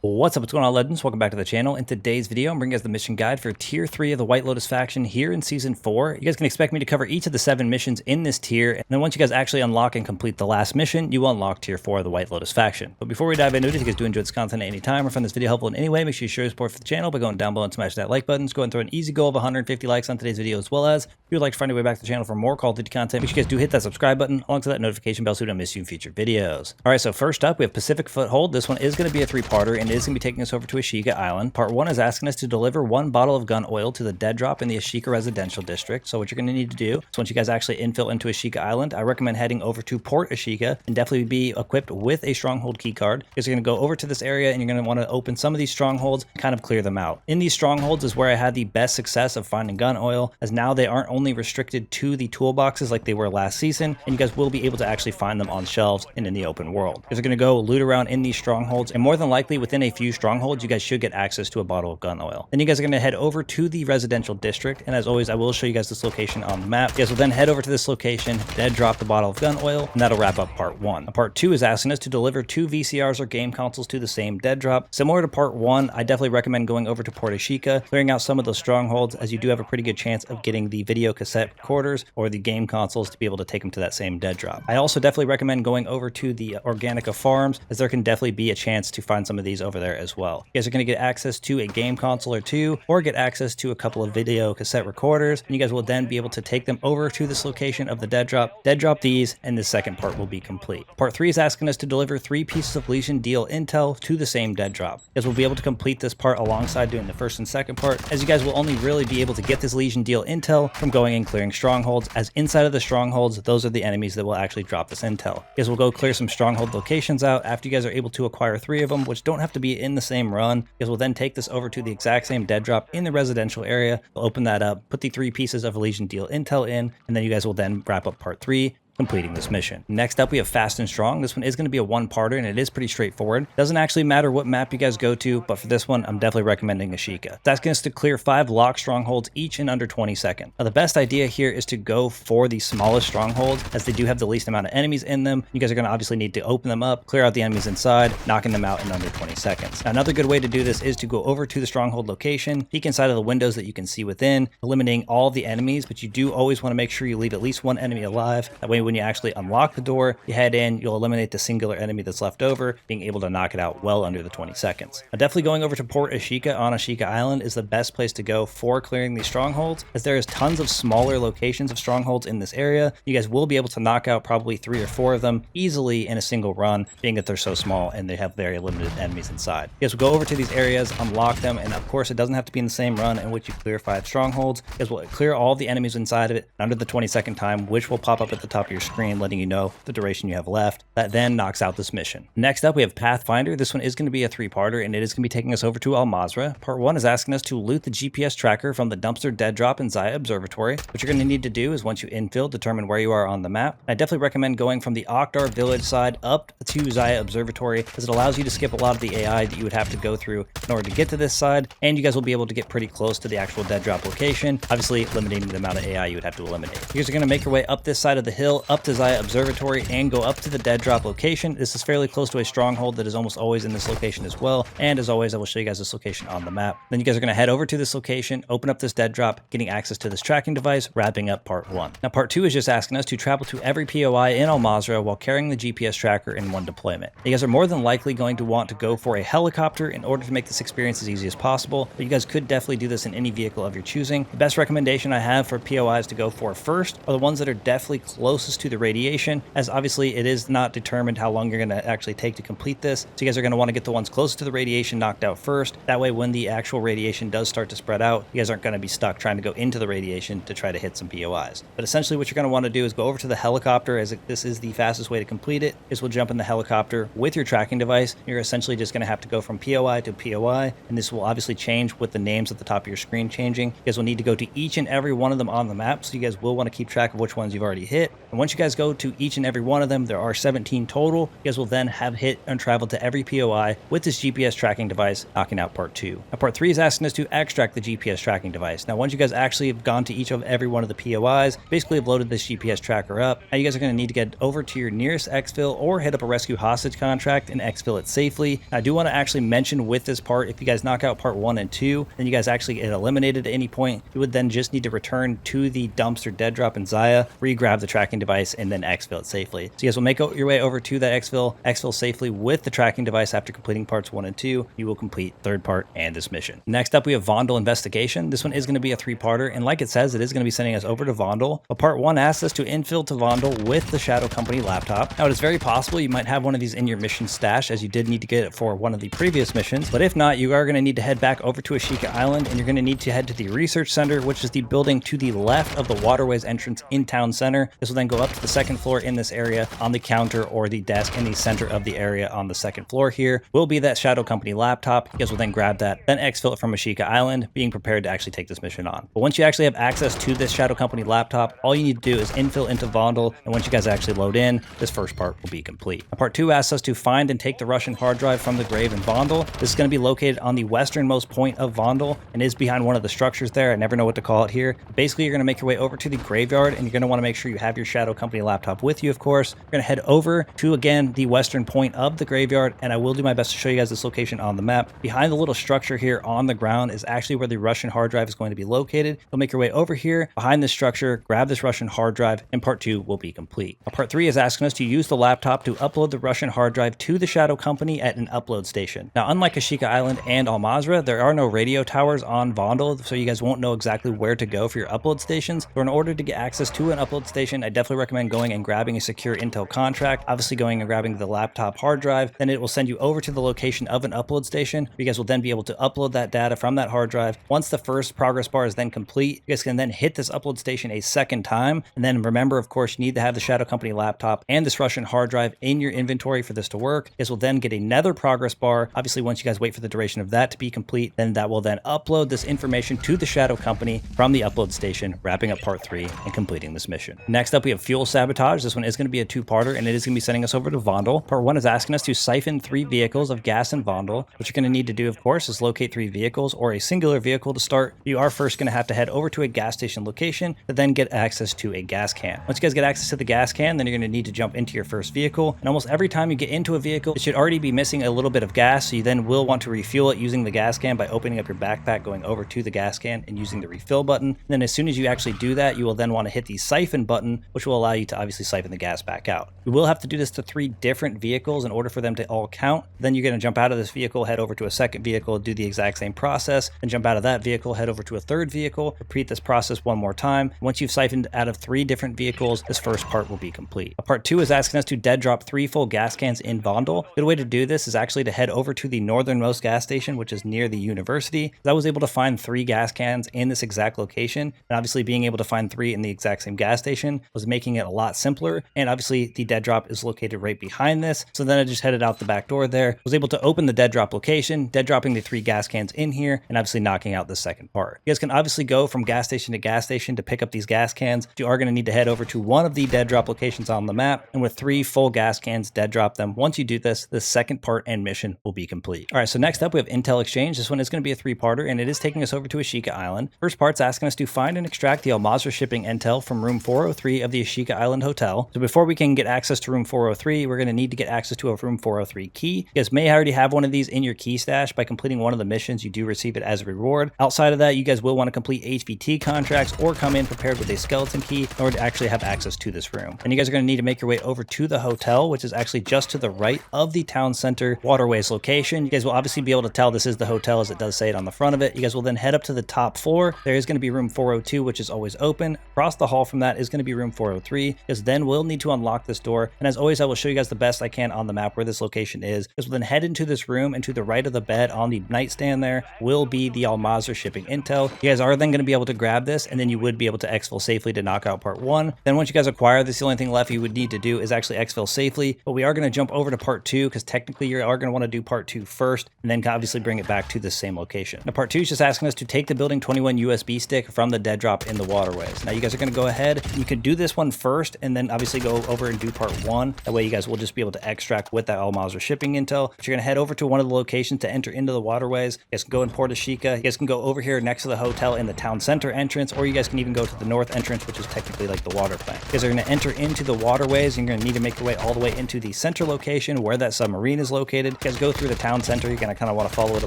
What's up, what's going on, legends? Welcome back to the channel. In today's video, I'm bringing you guys the mission guide for Tier 3 of the White Lotus faction here in Season 4. You guys can expect me to cover each of the 7 missions in this tier, and then once you guys actually unlock and complete the last mission, you will unlock Tier 4 of the White Lotus faction. But before we dive into it, if you guys do enjoy this content at any time or find this video helpful in any way, make sure you show your support for the channel by going down below and smash that like button. Let's go and throw an easy goal of 150 likes on today's video, as well as if you would like to find your way back to the channel for more Call of Duty content, make sure you guys do hit that subscribe button alongside that notification bell so we don't miss you in future videos. Alright, so first up, we have Pacific Foothold. This one is going to be a 3-parter, and it is going to be taking us over to Ashika Island. Part 1 is asking us to deliver 1 bottle of gun oil to the dead drop in the Ashika residential district. So what you're going to need to do is once you guys actually infill into Ashika Island, I recommend heading over to Port Ashika and definitely be equipped with a stronghold keycard, because you're going to go over to this area and you're going to want to open some of these strongholds and kind of clear them out. In these strongholds is where I had the best success of finding gun oil, as now they aren't only restricted to the toolboxes like they were last season, and you guys will be able to actually find them on shelves and in the open world. You're going to go loot around in these strongholds, and more than likely within a few strongholds you guys should get access to a bottle of gun oil. Then you guys are going to head over to the residential district, and as always I will show you guys this location on the map. You guys will then head over to this location, then drop the bottle of gun oil, and that'll wrap up part 1. Part 2 is asking us to deliver 2 VCRs or game consoles to the same dead drop. Similar to part 1, I definitely recommend going over to Port Ashika, clearing out some of those strongholds, as you do have a pretty good chance of getting the video cassette recorders or the game consoles to be able to take them to that same dead drop. I also definitely recommend going over to the Organica farms, as there can definitely be a chance to find some of these over there as well. You guys are going to get access to a game console or 2, or get access to a couple of video cassette recorders, and you guys will then be able to take them over to this location of the dead drop these, and the second part will be complete. Part 3 is asking us to deliver 3 pieces of Legion deal intel to the same dead drop. You guys will be able to complete this part alongside doing the first and second part, as you guys will only really be able to get this Legion deal intel from going and clearing strongholds, as inside of the strongholds, those are the enemies that will actually drop this intel. You guys will go clear some stronghold locations out after you guys are able to acquire 3 of them, which don't have to be in the same run. You guys will then take this over to the exact same dead drop in the residential area. We'll open that up, put the 3 pieces of Legion deal intel in, and then you guys will then wrap up part 3, completing this mission. Next up, we have Fast and Strong. This one is going to be a 1-parter, and it is pretty straightforward. Doesn't actually matter what map you guys go to, but for this one, I'm definitely recommending Ashika. It's asking us to clear 5 locked strongholds each in under 20 seconds. Now, the best idea here is to go for the smallest strongholds, as they do have the least amount of enemies in them. You guys are going to obviously need to open them up, clear out the enemies inside, knocking them out in under 20 seconds. Now, another good way to do this is to go over to the stronghold location, peek inside of the windows that you can see within, eliminating all of the enemies, but you do always want to make sure you leave at least 1 enemy alive. That way, when you actually unlock the door, you head in, you'll eliminate the singular enemy that's left over, being able to knock it out well under the 20 seconds. Now, definitely going over to Port Ashika on Ashika Island is the best place to go for clearing these strongholds, as there is tons of smaller locations of strongholds in this area. You guys will be able to knock out probably 3 or 4 of them easily in a single run, being that they're so small and they have very limited enemies inside. You guys will go over to these areas, unlock them, and of course it doesn't have to be in the same run in which you clear 5 strongholds. You guys will clear all the enemies inside of it under the 20-second time, which will pop up at the top of your screen, letting you know the duration you have left. That then knocks out this mission. Next up, we have Pathfinder. This one is going to be a 3-parter, and it is going to be taking us over to Al Mazrah. Part 1 is asking us to loot the GPS tracker from the dumpster dead drop in Zaya Observatory. What you're going to need to do is, once you infill, determine where you are on the map. I definitely recommend going from the Okhdar village side up to Zaya Observatory, as it allows you to skip a lot of the AI that you would have to go through in order to get to this side, and you guys will be able to get pretty close to the actual dead drop location, obviously limiting the amount of AI you would have to eliminate. You guys are going to make your way up this side of the hill, up to Zaya Observatory, and go up to the dead drop location. This is fairly close to a stronghold that is almost always in this location as well, and as always I will show you guys this location on the map. Then you guys are going to head over to this location, open up this dead drop, getting access to this tracking device, wrapping up part 1. Now part 2 is just asking us to travel to every POI in Al Mazrah while carrying the GPS tracker in 1 deployment. You guys are more than likely going to want to go for a helicopter in order to make this experience as easy as possible, but you guys could definitely do this in any vehicle of your choosing. The best recommendation I have for POIs to go for first are the ones that are definitely closest to the radiation, as obviously it is not determined how long you're going to actually take to complete this. So you guys are going to want to get the ones closest to the radiation knocked out first. That way, when the actual radiation does start to spread out, you guys aren't going to be stuck trying to go into the radiation to try to hit some POIs. But essentially what you're going to want to do is go over to the helicopter, as this is the fastest way to complete it. Is we'll jump in the helicopter with your tracking device. You're essentially just going to have to go from POI to POI, and this will obviously change with the names at the top of your screen changing. You guys will need to go to each and every one of them on the map, so you guys will want to keep track of which ones you've already hit. And once you guys go to each and every one of them, there are 17 total. You guys will then have hit and traveled to every POI with this GPS tracking device, knocking out part 2. Now part 3 is asking us to extract the GPS tracking device. Now once you guys actually have gone to each of every one of the POIs, basically have loaded this GPS tracker up, now you guys are going to need to get over to your nearest exfil or hit up a rescue hostage contract and exfil it safely. Now, I do want to actually mention with this part, if you guys knock out part 1 and 2, then you guys actually get eliminated at any point, you would then just need to return to the dumpster dead drop in Zaya, re-grab the tracking device, and then exfil it safely. So you guys will make your way over to that exfil safely with the tracking device after completing parts 1 and 2. You will complete third part and this mission. Next up, we have Vondel Investigation. This one is going to be a 3-parter, and like it says, it is going to be sending us over to Vondel. But part 1 asks us to infill to Vondel with the Shadow Company laptop. Now, it is very possible you might have one of these in your mission stash, as you did need to get it for one of the previous missions, but if not, you are going to need to head back over to Ashika Island, and you're going to need to head to the Research Center, which is the building to the left of the Waterways entrance in Town Center. This will then go up to the 2nd floor in this area. On the counter or the desk in the center of the area on the 2nd floor here will be that Shadow Company laptop. You guys will then grab that, then exfil it from Ashika Island, being prepared to actually take this mission on. But once you actually have access to this Shadow Company laptop, all you need to do is infill into Vondel, and once you guys actually load in, this first part will be complete. Now, part 2 asks us to find and take the Russian hard drive from the grave in Vondel. This is going to be located on the westernmost point of Vondel and is behind one of the structures there. I never know what to call it here. Basically, you're going to make your way over to the graveyard, and you're going to want to make sure you have your Shadow Company laptop with you, of course. You're going to head over to, again, the western point of the graveyard, and I will do my best to show you guys this location on the map. Behind the little structure here on the ground is actually where the Russian hard drive is going to be located. You'll make your way over here behind this structure, grab this Russian hard drive, and part 2 will be complete. Now, part 3 is asking us to use the laptop to upload the Russian hard drive to the Shadow Company at an upload station. Now, unlike Ashika Island and Al Mazrah, there are no radio towers on Vondel, so you guys won't know exactly where to go for your upload stations. So in order to get access to an upload station, I definitely recommend going and grabbing a secure Intel contract, obviously going and grabbing the laptop hard drive, then it will send you over to the location of an upload station. You guys will then be able to upload that data from that hard drive. Once the first progress bar is then complete, you guys can then hit this upload station a second time, and then remember, of course, you need to have the Shadow Company laptop and this Russian hard drive in your inventory for this to work. You guys will then get another progress bar. Obviously, once you guys wait for the duration of that to be complete, then that will then upload this information to the Shadow Company from the upload station, wrapping up part 3 and completing this mission. Next up, we have Fuel Sabotage. This one is going to be a 2-parter, and it is going to be sending us over to Vondel. Part 1 is asking us to siphon 3 vehicles of gas in Vondel. What you're going to need to do, of course, is locate 3 vehicles or a singular vehicle to start. You are first going to have to head over to a gas station location to then get access to a gas can. Once you guys get access to the gas can, then you're going to need to jump into your first vehicle. And almost every time you get into a vehicle, it should already be missing a little bit of gas, so you then will want to refuel it using the gas can by opening up your backpack, going over to the gas can and using the refill button. And then as soon as you actually do that, you will then want to hit the siphon button, which will allow you to obviously siphon the gas back out. You will have to do this to 3 different vehicles in order for them to all count. Then you're going to jump out of this vehicle, head over to a second vehicle, do the exact same process, then jump out of that vehicle, head over to a third vehicle, repeat this process one more time. Once you've siphoned out of 3 different vehicles, this first part will be complete. Part 2 is asking us to dead drop 3 full gas cans in Vondel. A good way to do this is actually to head over to the northernmost gas station, which is near the university. I was able to find 3 gas cans in this exact location, and obviously being able to find 3 in the exact same gas station was making it a lot simpler. And obviously the dead drop is located right behind this, so then I just headed out the back door there, was able to open the dead drop location, dead dropping the 3 gas cans in here, and obviously knocking out the second part. You guys can obviously go from gas station to pick up these gas cans. You are going to need to head over to one of the dead drop locations on the map, and with 3 full gas cans, dead drop them. Once you do this, the second part and mission will be complete. All right, so next up we have Intel Exchange. This one is going to be a 3-parter, and it is taking us over to Ashika Island. First part's asking us to find and extract the Al Mazrah shipping intel from room 403 of the Ashika Island Hotel. So before we can get access to room 403, we're going to need to get access to a room 403 key. You guys may already have one of these in your key stash. By completing one of the missions, you do receive it as a reward. Outside of that, you guys will want to complete HVT contracts or come in prepared with a skeleton key in order to actually have access to this room. And you guys are going to need to make your way over to the hotel, which is actually just to the right of the town center waterways location. You guys will obviously be able to tell this is the hotel, as it does say it on the front of it. You guys will then head up to the top floor. There is going to be room 402, which is always open. Across the hall from that is going to be room 403, because then we'll need to unlock this door. And as always, I will show you guys the best I can on the map where this location is. Because we'll then head into this room, and to the right of the bed on the nightstand there will be the Al Mazrah shipping intel. You guys are then going to be able to grab this, and then you would be able to exfil safely to knock out part 1. Then once you guys acquire this, the only thing left you would need to do is actually exfil safely. But we are going to jump over to part 2, because technically you are going to want to do part 2 first, and then obviously bring it back to the same location. Now part 2 is just asking us to take the building 21 USB stick from the dead drop in the waterways. Now you guys are going to go ahead, and you can do this one first and then obviously go over and do part 1. That way you guys will just be able to extract with that Al-Mazrah shipping intel. But you're going to head over to one of the locations to enter into the waterways. You guys can go in Port Ashika. You guys can go over here next to the hotel in the town center entrance, or you guys can even go to the north entrance, which is technically like the water plant. You guys are going to enter into the waterways, and you're going to need to make your way all the way into the center location where that submarine is located. You guys go through the town center. You're going to kind of want to follow it a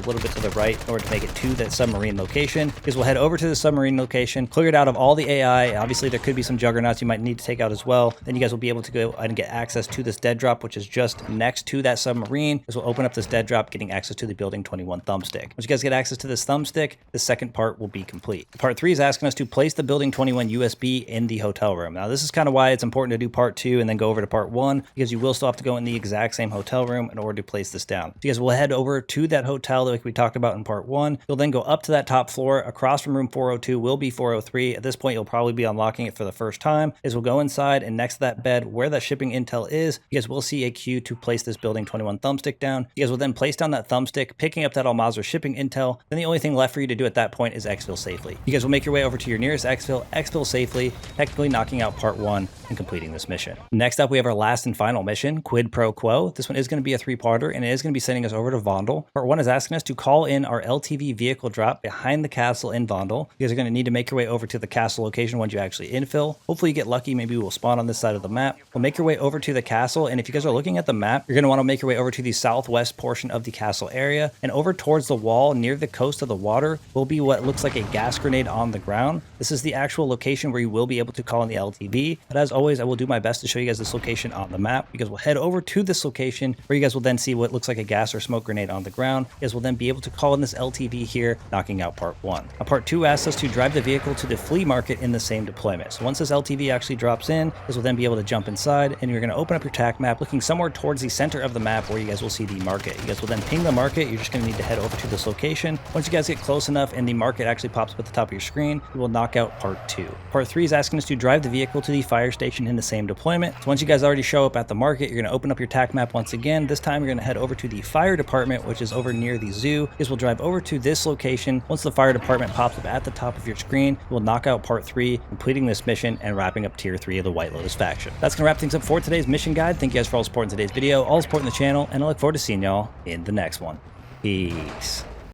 little bit to the right in order to make it to that submarine location. You guys will head over to the submarine location, clear it out of all the AI. Obviously, there could be some juggernauts you might need to take out as well. Then you guys will be able to go and get access to this dead drop, which is just next to that submarine. This will open up this dead drop, getting access to the Building 21 thumbstick. Once you guys get access to this thumbstick, the second part will be complete. Part 3 is asking us to place the Building 21 USB in the hotel room. Now, this is kind of why it's important to do part 2 and then go over to part 1, because you will still have to go in the exact same hotel room in order to place this down. So you guys will head over to that hotel like we talked about in part 1. You'll then go up to that top floor. Across from room 402 will be 403. At this point, you'll probably be unlocking it for the first time. Is we'll go inside, and next to that bed where that shipping intel is, you guys will see a queue to place this Building 21 thumbstick down. You guys will then place down that thumbstick, picking up that Al-Mazrah shipping intel. Then the only thing left for you to do at that point is exfil safely. You guys will make your way over to your nearest exfil safely, technically knocking out part 1 and completing this mission. Next up, we have our last and final mission, Quid Pro Quo. This one is going to be a 3-parter, and it is going to be sending us over to Vondel. Part 1 is asking us to call in our LTV vehicle drop behind the castle in Vondel. You guys are going to need to make your way over to the castle location once you actually infill. Hopefully you get lucky. Maybe we'll spawn on this side of the map. We'll make your way over to the castle, and if you guys are looking at the map, you're going to want to make your way over to the southwest portion of the castle area, and over towards the wall near the coast of the water will be what looks like a gas grenade on the ground. This is the actual location where you will be able to call in the LTV, but as always, I will do my best to show you guys this location on the map. You guys will head over to this location where you guys will then see what looks like a gas or smoke grenade on the ground. You guys will then be able to call in this LTV here, knocking out part 1. Now, part 2 asks us to drive the vehicle to the flea market in the same deployment. So once this LTV actually drops in, you guys will then be able to jump inside, and you're going to open up your tac map looking somewhere towards the center of the map where you guys will see the market. You guys will then ping the market. You're just going to need to head over to this location. Once you guys get close enough and the market actually pops up at the top of your screen, you will knock out part 2. Part 3 is asking us to drive the vehicle to the fire station in the same deployment. So once you guys already show up at the market, you're going to open up your tac map once again. This time you're going to head over to the fire department, which is over near the zoo. You guys will drive over to this location. Once the fire department pops up at the top of your screen, you will knock out part 3, completing this mission and wrapping up tier 3 of the White Lotus faction. That's going to wrap things up for today's mission guide. Thank you guys for all the support in today's video, all the support in the channel, and I look forward to seeing y'all in the next one. Peace.